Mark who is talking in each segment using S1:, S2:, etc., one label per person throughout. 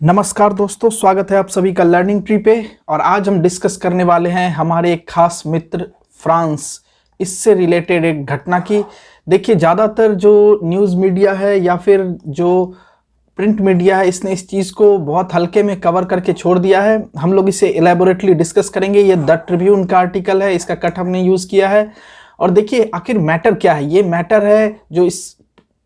S1: नमस्कार दोस्तों, स्वागत है आप सभी का लर्निंग ट्री पे। और आज हम डिस्कस करने वाले हैं हमारे एक खास मित्र फ्रांस, इससे रिलेटेड एक घटना की। देखिए, ज़्यादातर जो न्यूज़ मीडिया है या फिर जो प्रिंट मीडिया है, इसने इस चीज़ को बहुत हल्के में कवर करके छोड़ दिया है। हम लोग इसे एलेबोरेटली डिस्कस करेंगे। ये द ट्रिब्यून का आर्टिकल है, इसका कट हमने यूज़ किया है। और देखिए आखिर मैटर क्या है। ये मैटर है जो इस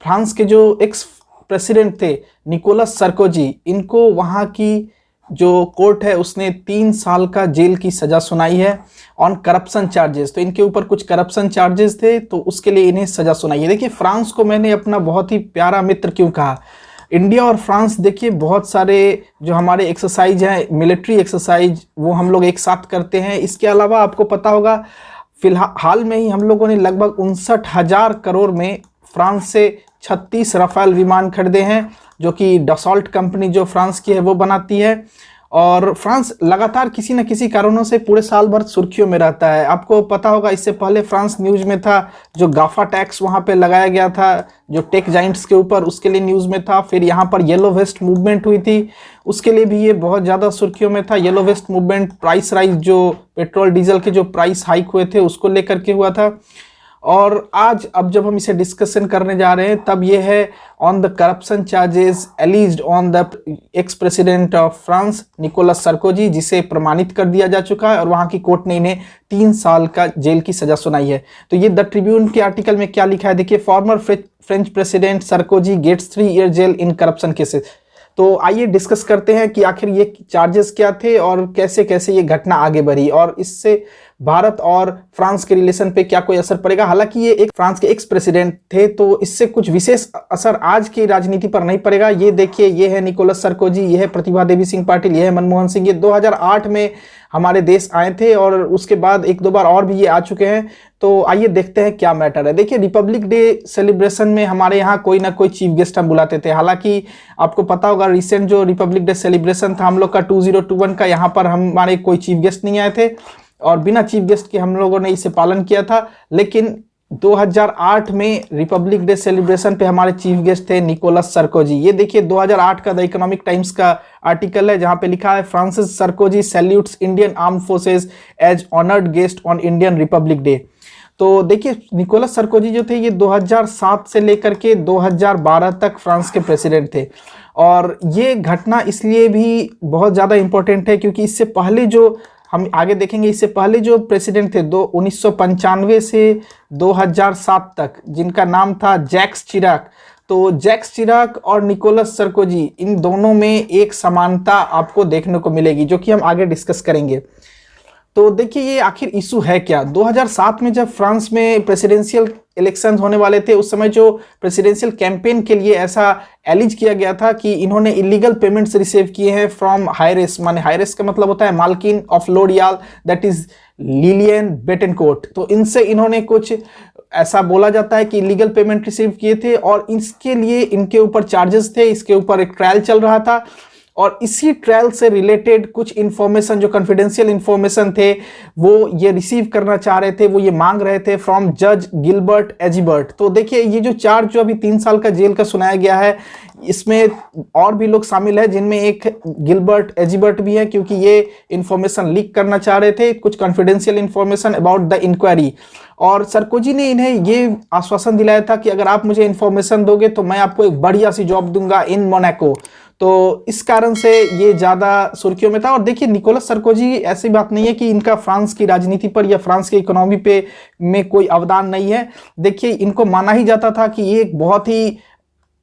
S1: फ्रांस के जो एक्स प्रेसिडेंट थे निकोलस सरकोजी, इनको वहाँ की जो कोर्ट है उसने 3 साल का जेल की सज़ा सुनाई है ऑन करप्शन चार्जेस। तो इनके ऊपर कुछ करप्शन चार्जेस थे, तो उसके लिए इन्हें सज़ा सुनाई है। देखिए, फ्रांस को मैंने अपना बहुत ही प्यारा मित्र क्यों कहा। इंडिया और फ्रांस, देखिए बहुत सारे जो हमारे एक्सरसाइज हैं, मिलिट्री एक्सरसाइज, वो हम लोग एक साथ करते हैं। इसके अलावा आपको पता होगा, फिलहाल में ही हम लोगों ने लगभग 59,000 करोड़ में फ्रांस से 36 रफाल विमान खरीदे हैं, जो कि डसॉल्ट कंपनी जो फ्रांस की है वो बनाती है। और फ्रांस लगातार किसी न किसी कारणों से पूरे साल भर सुर्खियों में रहता है। आपको पता होगा, इससे पहले फ्रांस न्यूज़ में था, जो गाफा टैक्स वहाँ पे लगाया गया था जो टेक जाइंट्स के ऊपर, उसके लिए न्यूज़ में था। फिर यहाँ पर येलो वेस्ट मूवमेंट हुई थी, उसके लिए भी ये बहुत ज़्यादा सुर्खियों में था। Yellow vest movement price rise, जो पेट्रोल डीजल के जो प्राइस हाइक हुए थे उसको लेकर के हुआ था। और आज अब जब हम इसे डिस्कशन करने जा रहे हैं, तब ये है on the corruption charges एलिज्ड on the ex president of France Nicolas Sarkozy, जिसे प्रमाणित कर दिया जा चुका है और वहाँ की कोर्ट ने इन्हें 3 साल का जेल की सजा सुनाई है। तो ये द ट्रिब्यून के आर्टिकल में क्या लिखा है, देखिए। Former French president Sarkozy gets 3 year jail in corruption cases. तो आइए डिस्कस करते हैं कि आखिर ये चार्जेस क्या थे और कैसे कैसे ये घटना आगे बढ़ी, और इससे भारत और फ्रांस के रिलेशन पे क्या कोई असर पड़ेगा। हालांकि ये एक फ्रांस के एक्स प्रेसिडेंट थे, तो इससे कुछ विशेष असर आज की राजनीति पर नहीं पड़ेगा। ये देखिए, ये है निकोलस सरकोजी, ये है प्रतिभा देवी सिंह पाटिल, ये है मनमोहन सिंह। ये 2008 में हमारे देश आए थे और उसके बाद 1-2 बार और भी ये आ चुके हैं। तो आइए देखते हैं क्या मैटर है। देखिए, रिपब्लिक डे सेलिब्रेशन में हमारे यहाँ कोई ना कोई चीफ गेस्ट हम बुलाते थे। हालांकि आपको पता होगा, रिसेंट जो रिपब्लिक डे सेलिब्रेशन था हम लोग का 2021 का, यहाँ पर हमारे कोई चीफ गेस्ट नहीं आए थे और बिना चीफ गेस्ट के हम लोगों ने इसे पालन किया था। लेकिन 2008 में रिपब्लिक डे सेलिब्रेशन पे हमारे चीफ गेस्ट थे निकोलस सरकोजी। ये देखिए 2008 का द इकोनॉमिक टाइम्स का आर्टिकल है, जहां पे लिखा है Francis Sarkozy salutes Indian armed forces as honoured guest on Indian Republic Day. तो देखिए, निकोलस सरकोजी जो थे, ये 2007 से लेकर के 2012 तक फ्रांस के प्रेसिडेंट थे। और ये घटना इसलिए भी बहुत ज़्यादा इंपॉर्टेंट है क्योंकि इससे पहले जो हम आगे देखेंगे, इससे पहले जो प्रेसिडेंट थे 1995 से 2007 तक, जिनका नाम था जैक्स चिराक। तो जैक्स चिराक और निकोलस सरकोजी, इन दोनों में एक समानता आपको देखने को मिलेगी, जो कि हम आगे डिस्कस करेंगे। तो देखिए, ये आखिर इशू है क्या। 2007 में जब फ्रांस में प्रेसिडेंशियल इलेक्शन होने वाले थे, उस समय जो प्रेसिडेंशियल कैंपेन के लिए ऐसा एलिज किया गया था कि इन्होंने इलीगल पेमेंट्स रिसीव किए हैं फ्रॉम हायरेस, माने हायरेस का मतलब होता है मालकिन of L'Oreal, that is Lillian बेटेनकोर्ट। तो इनसे इन्होंने कुछ ऐसा बोला जाता है कि इलीगल पेमेंट रिसीव किए थे और इसके लिए इनके ऊपर चार्जेस थे। इसके ऊपर एक ट्रायल चल रहा था और इसी ट्रायल से रिलेटेड कुछ इन्फॉर्मेशन, जो कॉन्फिडेंशियल इन्फॉर्मेशन थे, वो ये रिसीव करना चाह रहे थे, वो ये मांग रहे थे फ्रॉम जज गिलबर्ट एजिबर्ट। तो देखिए, ये जो चार्ज जो अभी 3 साल का जेल का सुनाया गया है, इसमें और भी लोग शामिल हैं, जिनमें एक गिलबर्ट एजिबर्ट भी है, क्योंकि ये इन्फॉर्मेशन लीक करना चाह रहे थे, कुछ confidential information about the inquiry. और सरकोजी ने इन्हें ये आश्वासन दिलाया था कि अगर आप मुझे इन्फॉर्मेशन दोगे तो मैं आपको एक बढ़िया सी जॉब दूंगा इन मोनाको। तो इस कारण से ये ज़्यादा सुर्खियों में था। और देखिए, निकोलस सरकोजी, ऐसी बात नहीं है कि इनका फ्रांस की राजनीति पर या फ्रांस की इकोनॉमी पे में कोई अवदान नहीं है। देखिए, इनको माना ही जाता था कि ये एक बहुत ही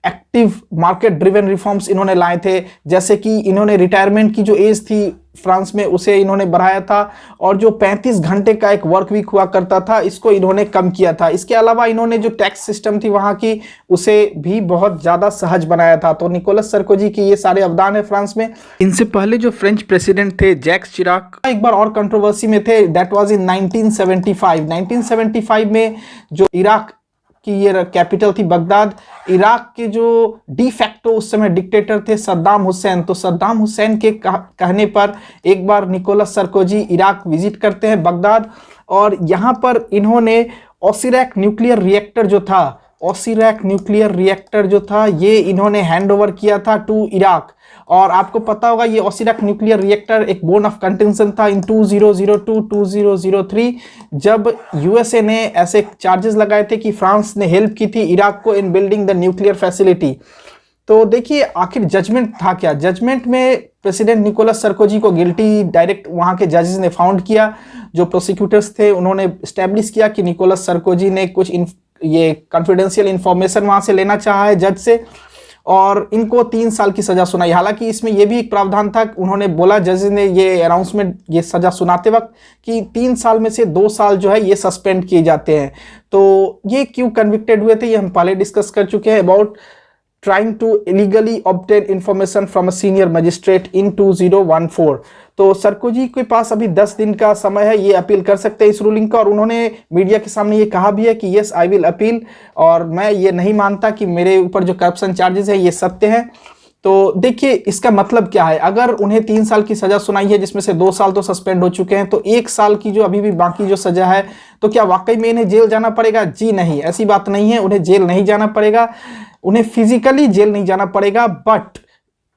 S1: एक्टिव मार्केट ड्रिवन रिफॉर्म्स इन्होंने लाए थे। जैसे कि इन्होंने रिटायरमेंट की जो एज थी फ्रांस में, उसे इन्होंने बढ़ाया था, और जो 35 घंटे का एक वर्क वीक हुआ करता था, इसको इन्होंने कम किया था। इसके अलावा इन्होंने जो टैक्स सिस्टम थी वहाँ की, उसे भी बहुत ज़्यादा सहज बनाया था। तो निकोलस सरकोजी की ये सारे अवदान है फ्रांस में। इनसे पहले जो फ्रेंच प्रेसिडेंट थे जैक्स चिराक, एक बार और कंट्रोवर्सी में थे, दैट वाज इन 1975। 1975 में जो इराक कि ये कैपिटल थी बगदाद, इराक के जो डी फैक्टो उस समय डिक्टेटर थे सद्दाम हुसैन। तो सद्दाम हुसैन के कहने पर एक बार निकोलस सरकोजी इराक विजिट करते हैं बगदाद, और यहाँ पर इन्होंने ओसिरैक न्यूक्लियर रिएक्टर जो था, ओसिरैक न्यूक्लियर रिएक्टर जो था ये इन्होंने हैंड ओवर किया था टू इराक। और आपको पता होगा ये ओसिरैक न्यूक्लियर रिएक्टर एक बोन ऑफ कंटेंशन था इन 2002-2003, जब यूएसए ने ऐसे चार्जेस लगाए थे कि फ्रांस ने हेल्प की थी इराक को इन बिल्डिंग द न्यूक्लियर फैसिलिटी। तो देखिए आखिर जजमेंट था क्या। जजमेंट में प्रेसिडेंट निकोलस सरकोजी को गिल्टी डायरेक्ट वहां के जजेस ने फाउंड किया। जो प्रोसिक्यूटर्स थे उन्होंने स्टैब्लिश किया कि निकोलस सरकोजी ने कुछ ये कॉन्फिडेंशियल इंफॉर्मेशन वहां से लेना चाहा है जज से, और इनको 3 साल की सजा सुनाई। हालांकि इसमें यह भी एक प्रावधान था, उन्होंने बोला जज ने ये अनाउंसमेंट ये सजा सुनाते वक्त कि 3 साल में से 2 साल जो है ये सस्पेंड किए जाते हैं। तो ये क्यों कन्विक्टेड हुए थे ये हम पहले डिस्कस कर चुके हैं। About trying to illegally obtain information from a senior magistrate in 2014। तो सरकोजी के पास अभी 10 दिन का समय है, ये अपील कर सकते हैं इस रूलिंग का। और उन्होंने मीडिया के सामने ये कहा भी है कि यस आई विल अपील, और मैं ये नहीं मानता कि मेरे ऊपर जो करप्शन चार्जेस है ये सत्य है। तो देखिए इसका मतलब क्या है, अगर उन्हें 3 साल की सजा सुनाई है जिसमें से 2 साल तो सस्पेंड हो चुके हैं, तो 1 साल की जो अभी भी बाकी जो सजा है, तो क्या वाकई में इन्हें जेल जाना पड़ेगा? जी नहीं, ऐसी बात नहीं है, उन्हें जेल नहीं जाना पड़ेगा, उन्हें फिजिकली जेल नहीं जाना पड़ेगा, बट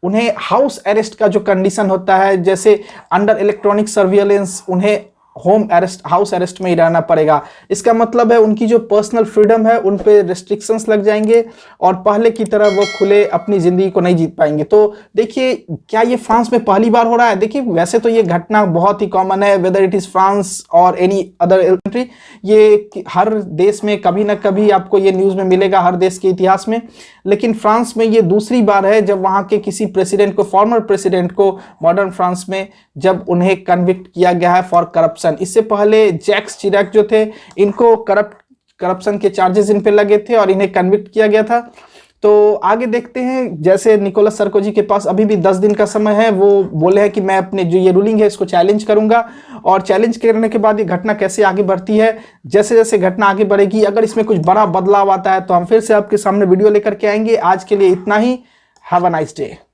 S1: उन्हें हाउस अरेस्ट का जो कंडीशन होता है, जैसे अंडर इलेक्ट्रॉनिक सर्विलेंस, उन्हें होम अरेस्ट हाउस अरेस्ट में ही रहना पड़ेगा। इसका मतलब है उनकी जो पर्सनल फ्रीडम है उन पे रिस्ट्रिक्शंस लग जाएंगे और पहले की तरह वो खुले अपनी जिंदगी को नहीं जीत पाएंगे। तो देखिए क्या ये फ्रांस में पहली बार हो रहा है? देखिए वैसे तो ये घटना बहुत ही कॉमन है, वेदर इट इज फ्रांस और एनी अदर कंट्री, ये हर देश में कभी ना कभी आपको ये न्यूज में मिलेगा, हर देश के इतिहास में। लेकिन फ्रांस में ये दूसरी बार है जब वहां के किसी प्रेसिडेंट को, फॉर्मर प्रेसिडेंट को मॉडर्न फ्रांस में, जब उन्हें कन्विक्ट किया गया है फॉर करप्शन। इससे पहले जैक्स चिराक जो थे, इनको करप्शन के चार्जेस इन पे लगे थे और इन्हें कन्विक्ट किया गया था। तो आगे देखते हैं, जैसे निकोलस सरकोजी के पास अभी भी 10 दिन का समय है, वो बोले हैं कि मैं अपने जो ये रूलिंग है इसको चैलेंज करूंगा, और चैलेंज करने के बाद ये घटना कैसे आगे बढ़ती है, जैसे जैसे घटना आगे बढ़ेगी, अगर इसमें कुछ बड़ा बदलाव आता है तो हम फिर से आपके सामने वीडियो लेकर के आएंगे। आज के लिए इतना ही। Have a nice day.